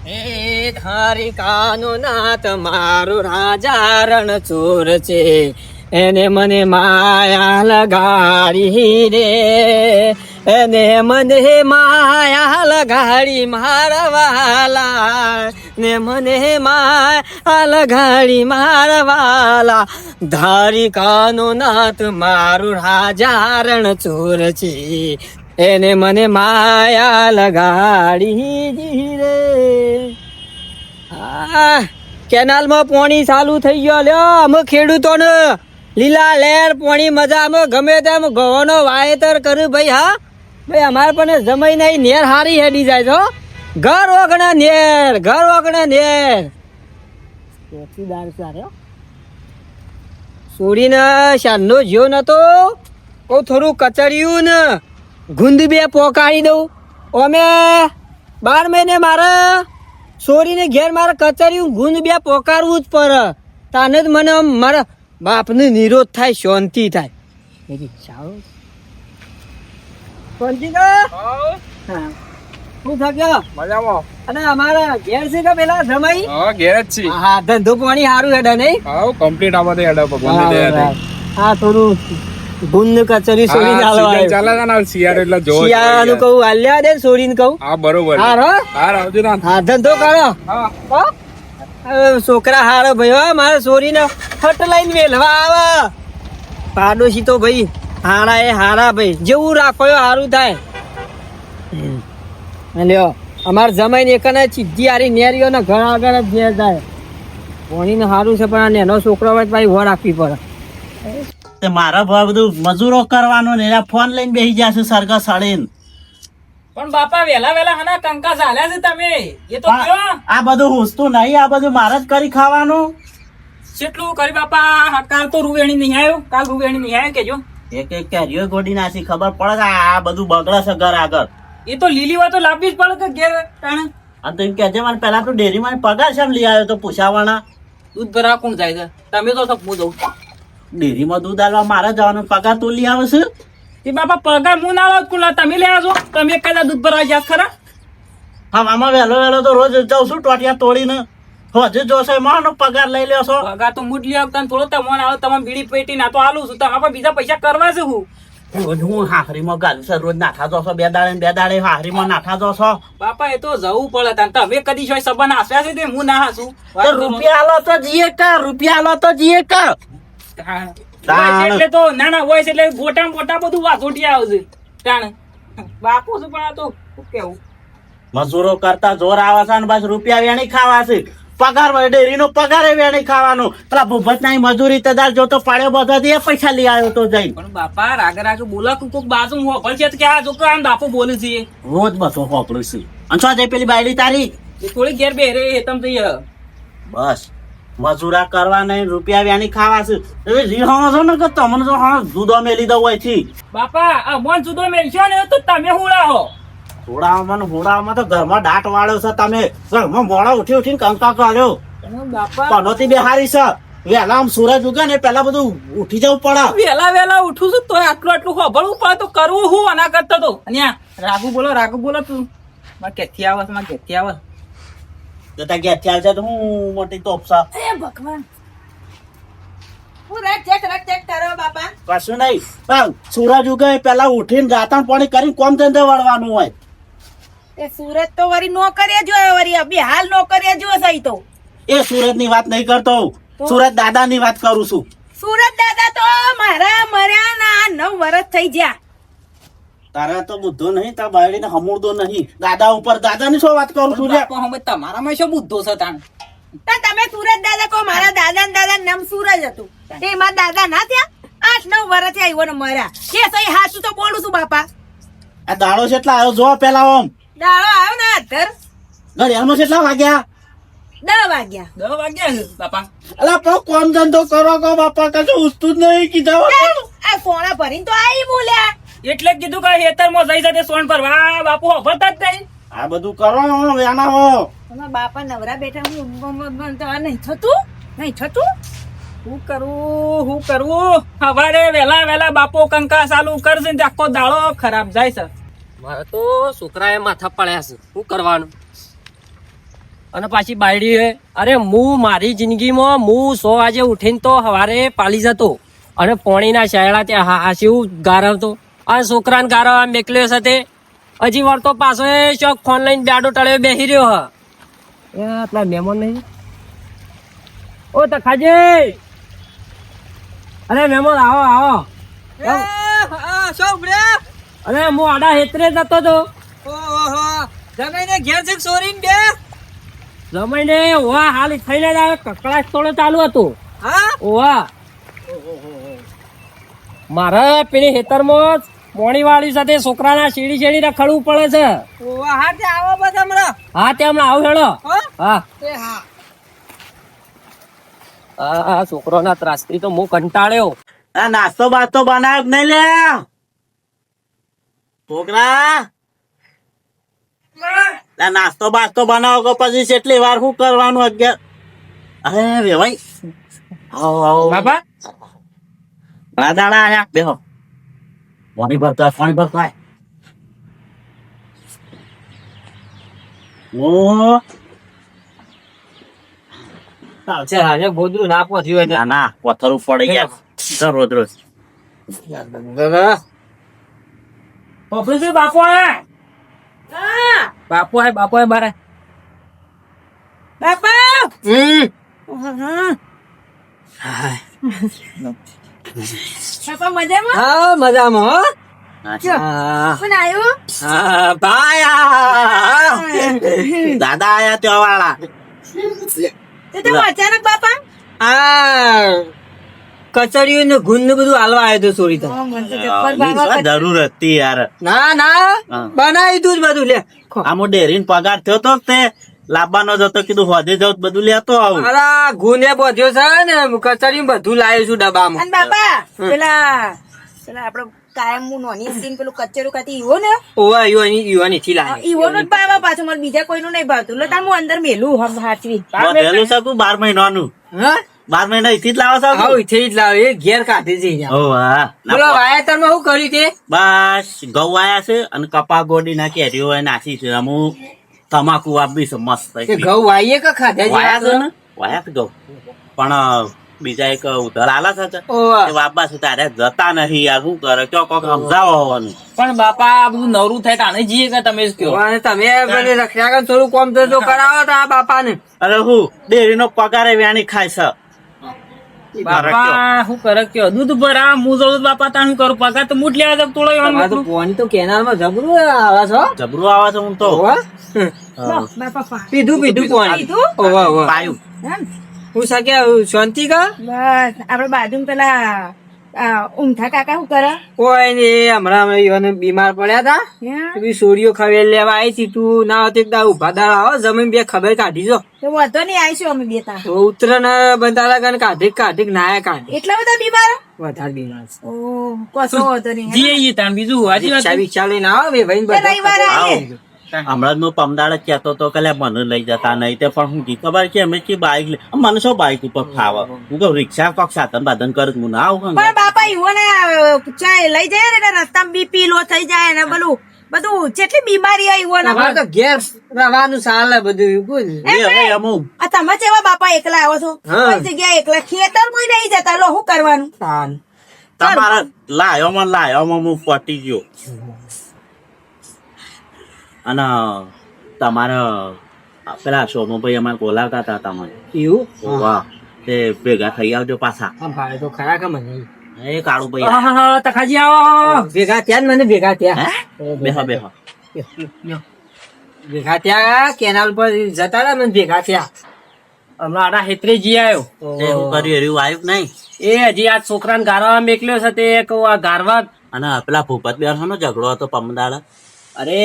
એ ધારિકાનો નાથ મારો રાજા રણછોડ છે, એને મને માયા લગાડી રે, એને મને માયા લગાડી મારા વાલા, ને મને માયા લગાડી મારા વાલા. ધારિકાનો નાથ મારો રાજા રણછોડ છે, એને મને માયા લગાડી રે. કેનાલમાં પાણી ચાલુ થઈ ગયો લ્યો. અમે ખેડૂતોને લીલા લહેર પાણી મજામાં ગમે તેમ ઘઉંનો વાવેતર કર્યું ભાઈ. હા ભાઈ, અમારે પણ જમાઈ નહીં, નેર હારી હેડી જાય છો. ઘર ઓગણે નેર, ઘર ઓગણે નેર. છોડીને શાનનો જ્યો નતો કહું થોડું કચડ્યું ને ગુંદ બે પોકાડી દઉં. અમે 12 મહિને મારે છોડીને ઘેર મારે કચડ્યું ગુંદ બે પોકાડવું જ પડે. તાને જ મને મારા બાપને નિરોધ થાય, શાંતિ થાય. શું થયો મજામાં? અને અમારા ઘેર છે કે પેલા જમાઈ? હા, ઘેર જ છે. હા, ધંધો પાણી સારું હેડે નહીં? હા, કમ્પ્લીટ આમાં હેડે ભગવાનની દયાથી. હા, થોડું ગુંદ કચરી છોડીને ચાલે છે ને શિયાળ એટલે જો શિયાળાનું કહું હાલ્યા દે છોડીને કહું. હા, બરોબર. હા આવજો ના. હા, ધંધો કરો. હા, છોકરા હારો ભાઈ, મારે છોરીને ફટ લઈને વેલવા આવે. પાડોશી તો ભાઈ હારા એ હારા ભાઈ, જેવું રાખો સારું થાય. લ્યો અમારે જમાઈને એકને સીધી હારી નેરીઓ ને ઘર આગળ જ નેર જાય. ભણીને સારું છે પણ આ નેનો છોકરો હોય ભાઈ વર રાખવી પડે. મારા ભાઈ બધું મજૂરો કરવાનો ને ફોન લઈને બેસી જશે સરગા સળીને. પણ બાપા વેલા વેલા હના કંકા ચાલ્યા છે તમે એ તો કયો. આ બધું હુસતું નહીં, આ બધું મારે જ કરી ખાવાનું. કેટલું કરી બાપા, કાલ તો રૂવેણી નહીં આવ્યો, કાલ રૂવેણી નહીં આવ્યો કેજો. એક એક કેરીઓ ગોડી નાસી ખબર પડે કે આ બધું બગડે છે ઘર આગળ. એ તો લીલી હોય તો લાવવી જ પડે કે ઘેર ટાણે. અને તું કહેજે મને પેલા તું ડેરીમાં પગાર છે લઈ આવ્યો તો પૂછાવાના. દૂધ ભરાવા કોણ જાય છે? તમે તો સબ હું જઉં. ડેરીમાં દૂધ આલવા મારે જવાનું, પગાર તું લઈ આવે છે. તે બાપા પગાર હું ના લાવ કુલા તમે લઈ આવજો. તમે કદા દૂધ ભરાવા ગયા ખરા? હા, આમાં વહેલો વહેલો તો રોજ જાઉં છું ટોટિયા તોડીને. હજુ જોશો એમાં પગાર લઈ લ્યો છો. પગાર તો મુઢ લઈ આવતા થોડો તમને આવે, તમે બીડી પેટી ના તો આલું છું. તમે બીજા પૈસા કરવા છે હું. રોજ હું હાહરીમાં ગાલું છે, રોજ નાઠા જોશો, બે દાડે હાહરીમાં નાઠા જોશો. બાપા એ તો જવું પડે તાન. તમે કદી છો સંબંધ હાસ્યા છે તે હું ના હાસું. તો રૂપિયા આલો તો જીએ કર, રૂપિયા આલો તો જીએ કર. એટલે તો નાના હોય છે એટલે ગોટા મોટા બધું વાસોટી આવશે તાણ. બાપુ છું પણ આ તો શું કેવું. મજૂરો કરતા જોર આવે છે ને બસ રૂપિયા વેણી ખાવા છે. પગાર હોય ડેરી નો પગાર વેણી ખાવાનો. પેલા ભૂપત ના મજૂરી તદાર જોતો પાડ્યો બધો એ પૈસા લઈ આવ્યો તો જઈ. પણ બાપા રાગે રાગે બોલા તું કોક બાજુ હોભળ છે કે આ છોકરો આમ બાપુ બોલે છે. રોજ બસો હોપડું છે. અને શું જાય પેલી બાયડી તારી? એ થોડી ઘેર બે રે તમ તો બસ મજૂરા કરવા નહીં, રૂપિયા વેણી ખાવા છે. એ રીહાણો છો ને કે તમને તો હા જુદો મેલી દઉં હોય થી. બાપા આ મન જુદો મેલશો ને તો તમે હુડાહો. હોડામાં તો ઘરમાં દાટ વાળ્યો છે તમે. ઘરમાં મોડા ઉઠી ઉઠીને કંકા કાઢ્યો. બાપા પનોતી બેહારી છે. વેલા આમ સૂરજ ઉગે ને પેલા બધું ઉઠી જવું પડે. વેલા વેલા ઉઠું છું તોય આટલું હોભળવું પડે તો કરવું હું આના કરતો તો. અહીંયા રાગુ બોલો તું. માં કેથી આવસ જતા ગયા ચાલ છે તો હું મોટી તોપસા. એ ભગવાન, હું રક કરો બાપા. કશું નહીં, પણ સૂરજ ઉગે પેલા ઉઠીને રાતણ પાણી કરીને કોમ ધંધે વળવાનું હોય. એ સુરત તો વરી નો કરે જો, વરી અભી હાલ નો કરે જો સહી તો. એ સુરત ની વાત નહીં કરતો, સુરત દાદા ની વાત કરું છું. સુરત દાદા તો મારા મર્યા ના 9 વર્ષ થઈ ગયા. તારા તો બુદ્ધો નહીં, તારા બાયડી ને હમુરદો નહીં. દાદા ઉપર દાદા ની શું વાત કરું છું? તમારામાં શું બુદ્ધો છે તાણ? તમે સુરત દાદા કહો, મારા દાદા દાદા નામ સૂરજ હતું. એ મારા દાદા ના થયા 8-9 વર્ષ આવ્યો ને મર્યા. કે સહી હાચું તો બોલું છું બાપા. આ દાડો કેટલા આવ્યો જો પેલા ઓમ. દાડો આવ્યો ને અધર ઘડિયાળમાં કેટલા વાગ્યા? 10 વાગ્યા. 10 વાગ્યા છે બાપા. અલા પણ કોમ ધંધો કરો કો બાપા, કશું ઉસતું જ નહીં કીધા. આ સોના ભરીને તો આવી બોલ્યા. એટલે જ કીધું કે હેતરમાં જઈ જતે સોન પર. વાહ બાપુ હફરતા જ નહીં. આ બધું કરો વેના હો. તમારા બાપા નવરા બેઠા હું તો નહીં થતું. શું કરવું સવારે વેલા બાપો કંકા ચાલુ કરશે ને આખો દાડો ખરાબ જાય છે. મારે તો છોકરાએ માથા પડ્યા છે, શું કરવાનું? અને પાછી બાયડી હે. અરે હું મારી જિંદગીમાં હું 100 વાગે ઉઠીને તો સવારે પાલી જતો અને પોણીના શાયડા ત્યાં હાસીવું ગારવતો આ છોકરાને ગારવા મેકલ્યો સાથે હજી વાર તો પાછો એ શોખ ફોન લઈને બેડો ટળે બેસી રહ્યો હ આટલા મહેમાન નહીં. ઓ તખાજી, અરે મહેમાન આવો આવો. શું બ્રે? અરે હું આડા હેતરે જતો તો ઓહો, જમીને ઘેર છે સોરીન બે. જમાઈને ઓવા હાલ થઈને જ આવે કકડાટ થોડો ચાલુ હતું. હા ઓવા મારા પેલી હેતરમાં મોણી વાળી સાથે છોકરાના શેડી શેડી રખડવું પડે છે. ઓહો, હા તે આવો બસ હમણાં. હા તે હમણાં આવું હેડો. હો? હા એ હા. આ છોકરોના ત્રાસથી તો હું કંટાળ્યો. આ નાસ્તો બાસ્તો બનાવ્યો કે નહીં લે છોકરા? આ નાસ્તો બાસ્તો બનાવો કે પછી કેટલી વાર શું કરવાનું? 11 અરે વેવાઈ આવો આવો બાપા ઘણા દાડા આયા બેહો. પાણી ભરતા પાણી ભરતા ચાલશે આજે ગોદરું ના પહોંચ્યું હોય ના ના પથ્થર પડી ગયા રોજ રોજ. પકડું છું બાપુ આયા. બાપુ આય બાપુ આય બારે. બાપા બાપા મજામાં? હા મજામાં હો. કોણ આવ્યું? હા, ભાઈ આ. દાદા આયા ત્યાં વાળા. તે તો અચાનક બાપા આ કચરિયું ને ગુંદ ને બધું હાલવા આવ્યો તો સોરી તો. જરૂર હતી યાર. ના ના હા. બનાવી તું જ બધું લે. આમાં ડેરીનો પગાર થયો તો તે લાવવાનો જ હતો. કીધું હોદે જાઉં બધું લેતો આવું. અલા ગુને બધ્યો છે ને કચરિયું બધું લાવ્યું છું ડબ્બામાં. અને બાપા પેલા પેલા આપડે કાયમ હું નોની હતી ને પેલું કચેરું કાતી ઈવો ને ઓવા યુવાની થી લાવ્યો. ઈવો નું જ ભાવે પાછું મને બીજા કોઈનું નહીં ભાવતું એટલે તાર હું અંદર મેલું હમ હાચવી વધેલું છે તું 12 મહિનાનું. હા 12 મહિના અહીંથી જ લાવો છો તું? આવું થી જ લાવ્યો. એ ઘેર કાઢી છે અહીંયા. ઓ હા. બોલો વાયા તમે શું કર્યું તે? બસ ઘઉં આયા છે અને કપા ગોડી ના કેરીઓ નાખી છે. અમુ તમાકુ આપી છે મસ્ત. તે ઘઉં વાઈએ કે ખાધા વાયા છે જેવા? ને વાયા છે ઘઉં. પણ બીજા એક ઉધાર આલા છે ઓવા. એ વાપા છે તારે જતા નહીં યાર. શું કરે કયો કોક સમજાવો હોવાનું. પણ બાપા આ બધું નવરું થાય તાણે જઈએ કે તમે જ કયો. અને તમે મને રખ્યા કર થોડું કોમ તો કરાવો તો આ બાપા ને. અરે હું ડેરીનો પગારે વેણી ખાય છે. બાપા શું કરે કયો દૂધ ભરા હું જવું બાપા તાણ શું કરું પગાર તો મૂટ લેવા જાવ તોડો તમારે તો પોણી તો કેનાલ માં જબરું આવે છો. જબરું આવે છે હું તો. ઓવા. બાપા પીધું પોણી. પીધું? ઓવા ઓવા. પાયું. એમ? હું સાકે શાંતિ કા? બસ આપડે બાજુ પેલા ઊંઘા કાકા શું કરે? કોઈ ને હમણાં અમે બીમાર પડ્યા હતા. હે? બી સોડીઓ ખવેલ લેવા આવી હતી. તું ના હોતી ઉભા દાડા આવો જમીન બે ખબર કાઢી જો. તો વાંધો નહીં આવીશું અમે બે તા તો ઉતરણ બંધારા કન કાઢી નાયા કાઢી. એટલા બધા બીમાર? વધારે બીમાર છે. ઓ કશો વાંધો નહીં જઈએ તાણ બીજું હાજી વાત રિક્ષા બિક્ષા લઈને આવો બે ભાઈ તે રવિવારે આવીએ. હમણાં હું પમદાડે કહેતો તો કે લે મને લઈ જતા નહીં. તે પણ હું કી ખબર કે અમે કે બાઈક લે મને શું બાઈક ઉપર ફાવે. હું કહું રિક્ષા કોક સાધન બાધન કર હું ના આવું. પણ બાપા ઈવો ને ચાય લઈ જાય ને એટલે રસ્તામાં બીપી લો થઈ જાય ને બધું જેટલી બીમારી આવી ઈવો અમારે તો ઘેર રવાનું ચાલે બધું એવું જ. અમુક આ તમે કેવા બાપા એકલા આવો છો હા. કઈ જગ્યાએ એકલા ખેતર કોઈ નહીં જતા લો શું કરવાનું તાન. તમારા લાયોમાં હું પટી ગયો. અને તમારા પેલા સોમભાઈ અમારે બોલાવતા હતા તમારે. એવું? વાહ તે ભેગા થઈ આવજો પાછા. હા ભાઈ તો ખરા કે મને. એ કાળુભાઈ તખાજી આવો ભેગા થયા ને મને ભેગા થયા. બેહો બેહો. ભેગા થયા કેનાલ પર જતા હતા મને ભેગા થયા. હમણાં આડા હેતરે જી આવ્યો તે હું કર્યું એર્યું આવ્યું નહીં. એ હજી આ છોકરાને ગારવા મેકલ્યો છે તે કહું આ ગારવા. અને પેલા ભૂપત બેન નો ઝઘડો હતો પમદાડા. અરે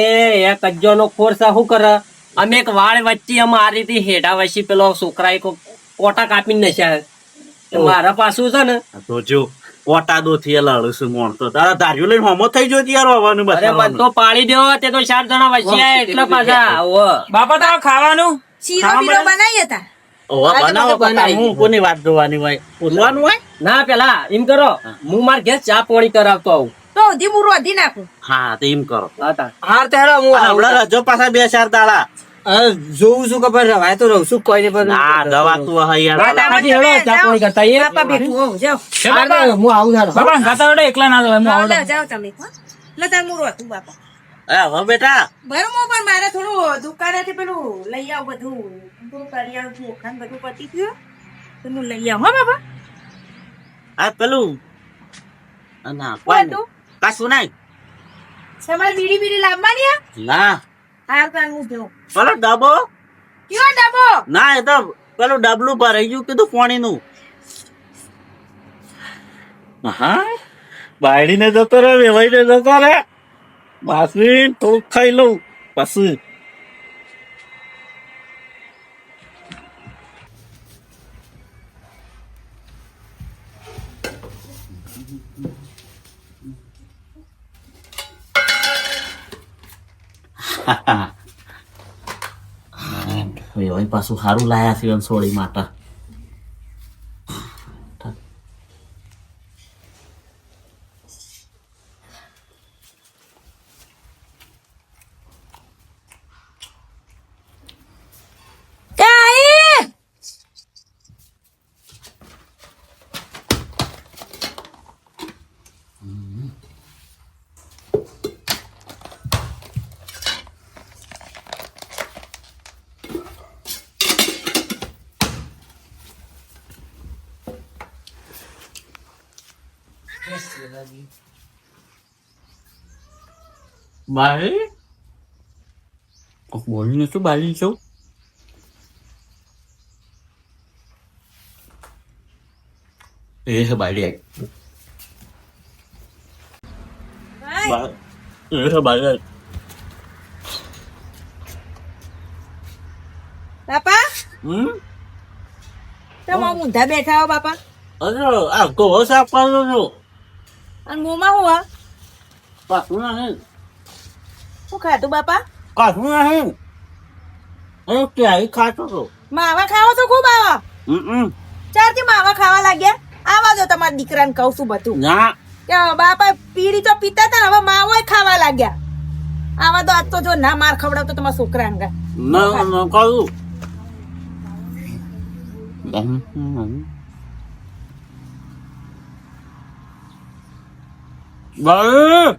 એ કજ્જો નો ખોર છે શું કરે અમે એક વાળ વચ્ચે અમારી હતી હેડા વચ્ચે પેલો છોકરા કોટા કાપીને નસ્યા મારા પાછું છે ને. તો જો પોટાદો થી લડું છું મોણતો તારા ધાર્યું લઈને હોમો થઈ ગયો યાર હોવાનું અરે બધો પાડી દેવો તે તો 4 જણા વચ્ચે આયા એટલે પાછા આવો. બાપા તારે ખાવાનું શીરો બીરો બનાવી હતા ઓવા બનાવો બનાવી. હું કોની વાત જોવાની હોય પૂછવાનું હોય. ના પેલા એમ કરો હું માર ઘેર ચા પાણી કરાવતો આવું. તો હજી હું રોધી નાખું હા તો એમ કરો. હા તા. હાર તો હેડો હું અને આવું. હમણાં રજો પાછા 2-4 દાડા જોઉં છું કે પણ રવાય તો રહું છું કોઈ ને પણ આ દવા તું હૈયાર હાજી, હેડો, ચા પાણી કરતા આવીએ. બાપા બેઠું હોવ, જાઓ. હું આવું ચાલો. બાપા ગાતા વડે એકલા ના જવાય, હું હા, આવડે. લે, જાઓ તમે હો. લે તાર હું રોતું બાપા હવે બેટા બરોબર પણ મારે થોડું દુકાનેથી પેલું લઈ આવ બધું થોડું કરિયાણું ચોખા ને બધું પતી ગયું તો હું લઈ આવ હો બાપા આ પેલું ના કોઈ કોઈ તું? કશું નહીં તમારે બીડી બીડી લાવવાની આ? ના હાર તો હું જો પેલો ડબો કયો ડબ્બો ના એ તો પેલું ડબલું ભરાઈ ગયું કીધું પાણીનું હા બાયડીને જતો રે વેવાઈને જતો રે બાસી થોડુંક ખાઈ લઉં પછી વેવાઈ પાછું સારું લાયા છે સોળી માટે બાઈ બોલીને શું બાળી છું એ હે બાળી આવી એ હે બાળી બાપા હમ તમે ઊંધા બેઠા હો બાપા અરે આ ગોળો સાફ કરતો છો અને મોમાં હું હા પાછું નહીં શું ખાધું બાપા કાઢું નહીં એ ક્યાંય ખાતો હતો માવા ખાવો છો ખૂબ આવા ચારથી માવા ખાવા લાગ્યા આવા દો તમારા દીકરાને કહું છું બધું ના કે બાપા પીડી તો પીતા હતા ને હવે માવો ખાવા લાગ્યા આવા દો આજ તો જો ના માર ખવડાવતો તમારા છોકરા અંગા ના ના કરું બાઈ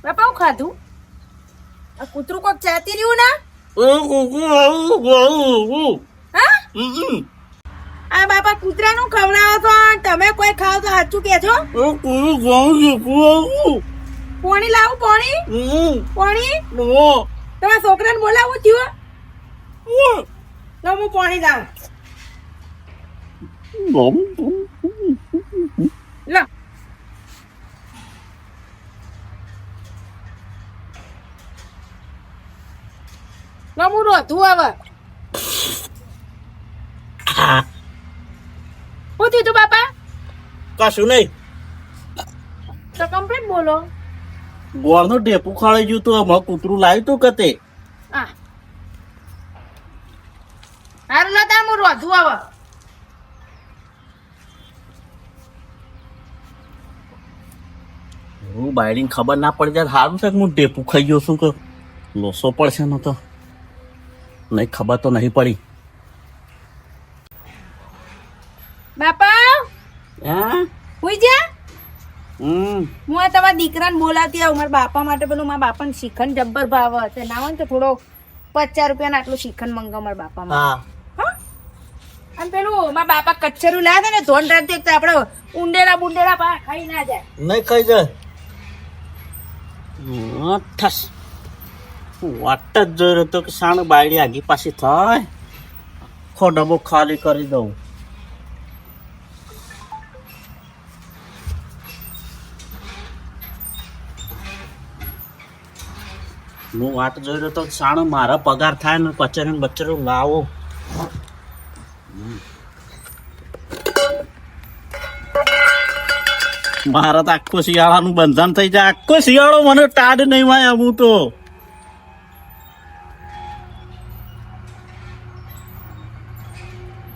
બાપા હું ખાધું આ કૂતરું કોક ચાતી રહ્યું ના હા આ બાપા કૂતરાનું ખવડાવો છો અને તમે કોઈ ખાવ તો સાચું કેજો પોણી લાવું પોણી પોણી તમારા છોકરાને બોલાવું થયું તો હું પોણી લાવું લો લો હું રોધું હવે શું થયું તું બાપા કશું નહીં તો કમ્પ્લીટ બોલો ગોળનું ઢેપું ખાઈ ગયું તું હમણાં કૂતરું લાવ્યું તું કતે હા હારું લો તાર હું રોધું હવે હું બાયડીને ખબર ના પડી જાય સારું છે કે હું ઢેપું ખાઈ ગયો છું કે લોસો પડશે ન તો નહીં ખબર તો નહીં પડી બાપા હા હુઈ જા હમ હું આ તમારા દીકરાને બોલાવતી આવું મારા બાપા માટે પેલું મારા બાપાને શ્રીખંડ જબ્બર ભાવ હશે ના હોય ને તો થોડો 50 રૂપિયાનો આટલું શ્રીખંડ મંગાવ મારા બાપા માટે હા હા અને પેલું મારા બાપા કચ્છરું લાવે ને ધોન રાખજે તો આપણે ઉંડેલા બુંડેલા પા ખાઈ ના જાય નહીં ખાઈ જાય ઠસ વાટ જ જોઈ રહ્યો તો કે સાણ બાયડી આગી પાછી થાય ખો ડબ્બો ખાલી કરી દઉં હું વાટ જોઈ રહ્યો તો સાણ મારા પગાર થાય ને કચેરી બચેરું લાવો મારા તો આખો શિયાળાનું બંધન થઈ જાય આખો શિયાળો મને ટાઢ નહીં વાય હું તો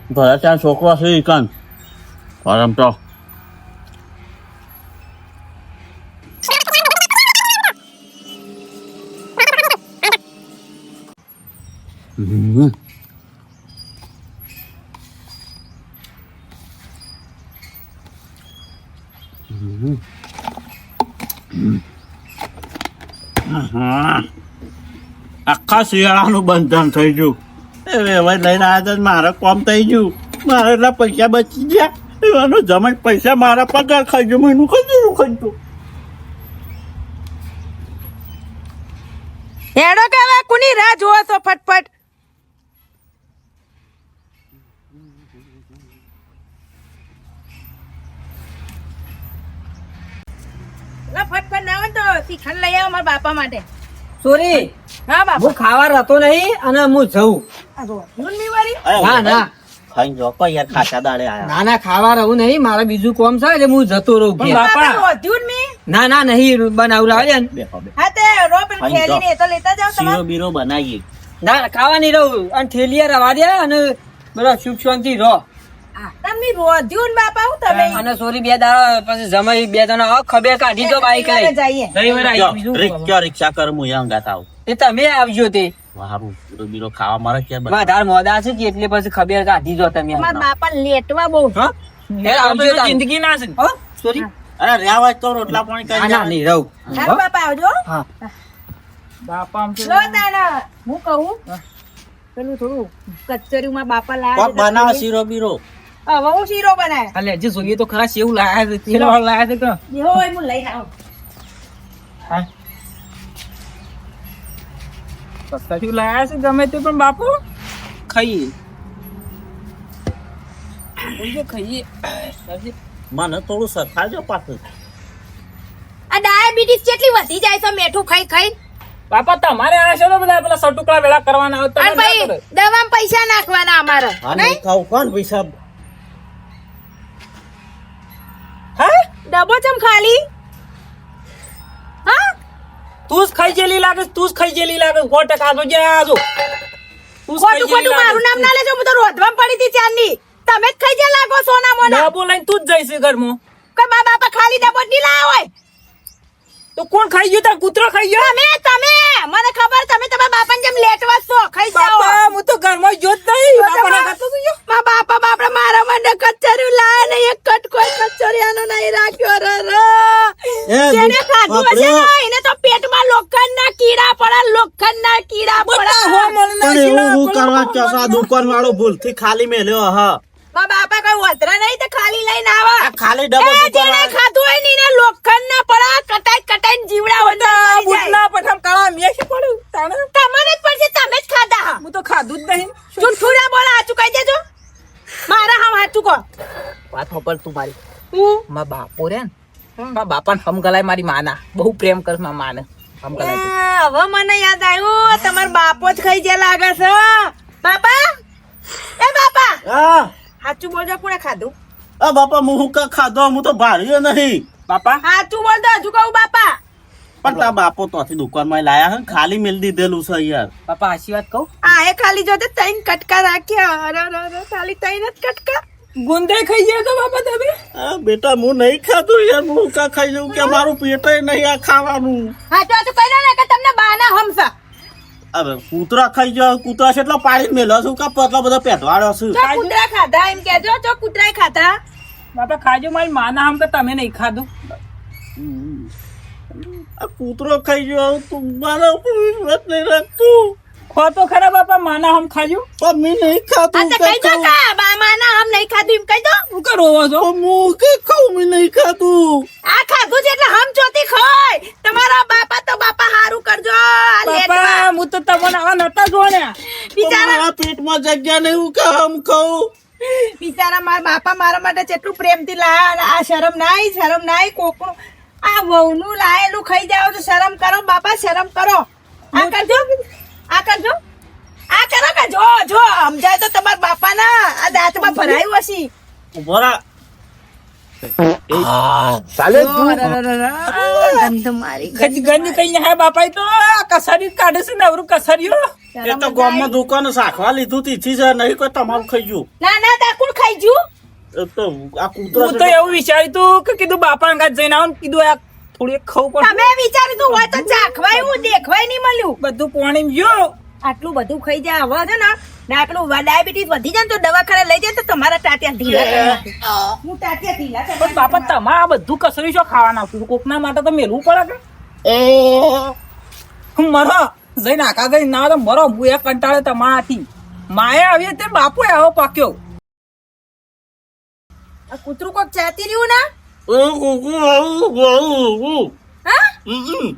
ઘરે ત્યાં છોકરો છે ઈકન પરમ તો આખા શિયાળાનું બંધન થઈ ગયું એ વેવાઈ લઈને આવ્યા હતા મારે કોમ થઈ ગયું મારે એટલા પૈસા બચી ગયા એવાનો જમાઈ પૈસા મારા પગાર ખાઈ ગયો એનું ખજૂરું ખાઈ ગયું હેડો કે હવે કોની રાહ જોવો છો ફટફટ ફટફટ ના હોય તો શ્રીખંડ લઈ આવો મારા બાપા માટે સોરી હા બાપા હું ખાવા રહેતો નહીં અને હું જઉં આ જો ઊંડની વાળી ના ના ખાઈ જો કોઈ યાર ખાસા દાડે આયા ના ના ખાવા રહું નહીં મારે બીજું કોમ છે એટલે હું જતો રહું ઘેર. બાપા વધ્યું ને ના ના નહીં બનાવડાવે ને બેહો બે હા તે રો પેલું ખાઈ જાઓ. થેલીને એ તો લેતા જાઓ શીરો તમારે બીરો બનાવીએ ના ખાવા નહીં રહું અને થેલીએ રવા દે અને બધા સુખ શાંતિ રહો તમે વધ્યું ને બાપા હું તમે અને સોરી બે દાડા પછી જમાઈ બે જણા ખબર કાઢી તો બાઈક લઈ જઈએ રવિવારે આવી બીજું રિક્ષા કર હું અહીંયા અંગાત આવું એ તમે આવજો તે હારું શીરો બીરો ખાવા મારે ક્યાં વધારે મોડા છે કે એટલે પછી ખબર કાઢી જો તમે મારા બાપા લેટવા બહુ હા? એ આવજો તાર. જિંદગી ના છે હો? સોરી અરે રેવાય તો રોટલા પાણી ના કરી ના નહીં રહું હારું બાપા આવજો હા બાપા આમ તો લો તાના હું કહું પેલું થોડું કચેરીમાં બાપા કોક લાયા બનાવો શીરો બીરો હવે હું શીરો બનાય અલે જે જોઈએ તો ખરા સેવ લાયા છે તેલ વાળો લાયા છે કે બેહો હોય હું લઈને આવું સસ્તાથી લાયા છે ગમે તે પણ બાપુ ખાઈએ ખાઈએ મને થોડું સથાજો પાછું આ ડાયાબિટીસ કેટલી વધી જાય છે મેઠું ખાઈ ખાઈ બાપા તમારે આ છે ને પેલા સટુકડા વેળા કરવાના આવતા અને ભાઈ દવામાં પૈસા નાખવાના અમારે હા નહીં ખાવ કોણ પૈસા ડબ્બો ચમ ખાલી હા તું જ ખાઈ જેલી લાગે તું જ ખાઈ જેલી લાગે 100% આજો જે આજો તું જ ખાઈ ખોટું ખોટું મારું નામ ના લેજો હું તો રોધવામાં પડી હતી ચાંદની તમે જ ખાઈ જ્યાં લાગો સોના મોના ડબ્બો લઈને તું જ જઈશ ઘરમાં કોઈ મા બાપા ખાલી ડબ્બો જ નહીં લાયા હોય તો કોણ ખાઈ ગયું તાર કૂતરો ખાઈ ગયો તમે મને ખબર તમે તમારા બાપાને જેમ લેટવા છો ખાઈ જાઓ બાપા હું તો ઘરમાં જો જ નહીં બાપાને ખાતો તો જો મા બાપા મારા માટે કચરું લાયા ને એક કટકો કચરિયાનો નહીં રાખ્યો રે જેને ખાધું હશે ને એને તો પેટમાં લોખંડના કીડા પડે પણ એવું હું કરવા ચોસા દુકાન વાળો ભૂલથી ખાલી મેલ્યો હા મા બાપા કોઈ વધરા નહીં તો ખાલી લઈને આવા આ ખાલી ડબ્બો એ જેને દુકાન ખાધું હોય ને એને લોખંડના પડા કટાઈને જીવડા વંદા મરી જાય. બુટના પઠામ કાળા મેં કે પડ્યું તાણે તમને જ પડશે તમે જ ખાધા હા હું તો ખાધું જ નહીં જૂઠું ના બોલા સાચું કહી દેજો મારા હા સાચું કહો વાત હોપર તું મારી હું મારા બાપો રે ને મારા બાપાને હમગલાય મારી માના બહુ પ્રેમ કર મારા માને હમગલાય હવે મને યાદ આવ્યું તમારા બાપો જ ખાઈ ગયા લાગે છે બાપા એ બાપા હા સાચું બોલજો કોણે ખાધું આ બાપા હું કા ખાધો હું તો ભાર્યો નહીં બાપા સાચું બોલતો હજુ કહું બાપા પણ તા બાપો તોથી દુકાનમાં લાયા હે ખાલી મેલ દીધેલું છે યાર બાપા આશી વાત કહું આ એ ખાલી જોતે ત્રણ કટકા રાખ્યા અરે ખાલી ત્રણ જ કટકા ગુંદે ખાઈ ગયા તો બાપા તમે આ બેટા હું નહીં ખાધું યાર હું કા ખાઈ જઉં કે મારું પેટ નહીં આ ખાવાનું સાચું કહી દો ને કે તમને બાના હમસા હવે કૂતરા ખાઈ જાવ કૂતરા છે એટલો પાડી મેલ્યો છું કા પતલા બધા પેટવાળો છું જો કૂતરા ખાધા એમ કેજો જો કૂતરાય ખાધા બાપા ખાજો મારી માના હમ કે તમે નહીં ખાધું આ કૂતરો ખાઈ જાવ તું મારા ઉપર વિશ્વાસ નહીં રાખતું ખો તો ખરા બાપા માના હમ ખાજો પણ મેં નહીં ખાધું આ તો કહી દો કા બામાના હમ નહીં ખાધું એમ કહી દો હું કરો છો હું કે ખાઉં મેં નહીં ખાધું આ ખાધું છે એટલે હમ ચોથી ખોય તમારા બાપા તો બાપા હારું કરજો આ લેટવા બાપા હું તો તમને આવા નતા જોણ્યા બિચારા મારા પેટમાં જગ્યા નહીં હું કામ ખાઉં બિચારા મારા બાપા મારા માટે જેટલું પ્રેમથી લાયા આ શરમ નાઈ કોકનું આ વહુનું લાયેલું ખાઈ જાવ તો શરમ કરો બાપા શરમ કરો આ કરો કે જો સમજાય તો તમારા બાપાના આ દાંતમાં ભરાયું હશે ઉભો રા ચાલે તું ગંધ મારી ગંજ કઈ હા બાપા તો કસારી કાઢે છે ને અવરું કસારીઓ એ તો ગામમાં દુકાન શાખવા લીધું તીથી છે નહીં કોઈ તમારું ખાઈ ગયું ના ના દાકુડ ખાઈ જુ એ તો આ કૂતરો હું તો એવું વિચાર્યું તું કે કીધું બાપા અંગાત જઈને આવું ને કીધું આ થોડી ખાવું પડે તમે વિચાર્યું તું હોય તો ચાખવાય હું દેખવાય નહીં મળ્યું બધું પાણી ગયો આટલું બધું ખાઈ જાય હવે છે ને ને આટલું ડાયાબિટીસ વધી જાય ને તો દવાખાને લઈ જાય તો તમારા ટાટિયા ઢીલા કરી નાખે. હું ટાટિયા ઢીલા કરી પણ બાપા તમારે આ બધું કસરી શું ખાવાના આવતું કોકના માટે તો મેલવું પડે કે હું મરો જઈને આખા જઈને ના તો મરો હું એ કંટાળે તમારાથી માયા આવી તે બાપુ આવો પાક્યો આ કૂતરું કોક ચાતી રહ્યું ના ઓ હા હમ